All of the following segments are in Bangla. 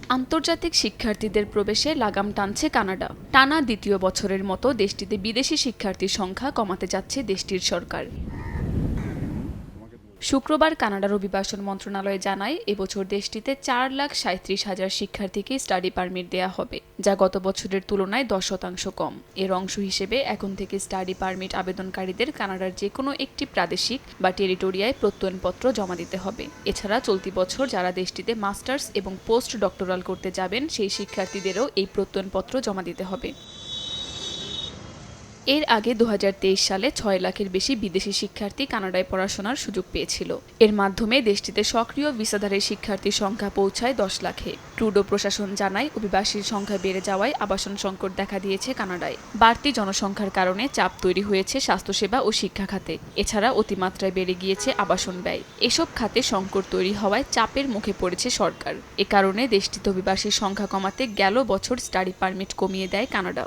আন্তর্জাতিক শিক্ষার্থীদের প্রবেশে লাগাম টানছে কানাডা। টানা দ্বিতীয় বছরের মতো দেশটিতে বিদেশি শিক্ষার্থীর সংখ্যা কমাতে যাচ্ছে দেশটির সরকার। শুক্রবার কানাডার অভিবাসন মন্ত্রণালয় জানায়, এবছর দেশটিতে 4,37,000 শিক্ষার্থীকে স্টাডি পারমিট দেয়া হবে, যা গত বছরের তুলনায় 10% কম। এর অংশ হিসেবে এখন থেকে স্টাডি পারমিট আবেদনকারীদের কানাডার যেকোনো একটি প্রাদেশিক বা টেরিটোরিয়ায় প্রত্যয়নপত্র জমা দিতে হবে। এছাড়া চলতি বছর যারা দেশটিতে মাস্টার্স এবং পোস্ট ডক্টরাল করতে যাবেন সেই শিক্ষার্থীদেরও এই প্রত্যয়নপত্র জমা দিতে হবে। এর আগে 2023 সালে 6 লাখের বেশি বিদেশি শিক্ষার্থী কানাডায় পড়াশোনার সুযোগ পেয়েছিল। এর মাধ্যমে দেশটিতে সক্রিয় ভিসাধারী শিক্ষার্থীর সংখ্যা পৌঁছায় 10 লাখে। ট্রুডো প্রশাসন জানায়, অভিবাসীর সংখ্যা বেড়ে যাওয়ায় আবাসন সংকট দেখা দিয়েছে কানাডায়। বাড়তি জনসংখ্যার কারণে চাপ তৈরি হয়েছে স্বাস্থ্যসেবা ও শিক্ষা খাতে। এছাড়া অতিমাত্রায় বেড়ে গিয়েছে আবাসন ব্যয়। এসব খাতে সংকট তৈরি হওয়ায় চাপের মুখে পড়েছে সরকার। এ কারণে দেশটিতে অভিবাসীর সংখ্যা কমাতে গেল বছর স্টাডি পারমিট কমিয়ে দেয় কানাডা।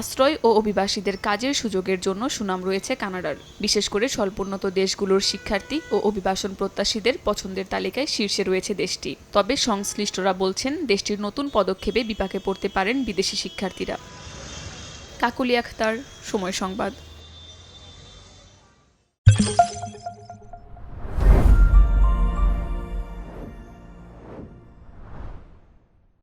আশ্রয় ও অভিবাসীদের কাজের সুযোগের জন্য সুনাম রয়েছে কানাডার। বিশেষ করে স্বল্পোন্নত দেশগুলোর শিক্ষার্থী ও অভিবাসন প্রত্যাশীদের পছন্দের তালিকায় শীর্ষে রয়েছে দেশটি। তবে সংশ্লিষ্টরা বলছেন, দেশটির নতুন পদক্ষেপে বিপাকে পড়তে পারেন বিদেশি শিক্ষার্থীরা। কাকুলি আখতার, সময় সংবাদ।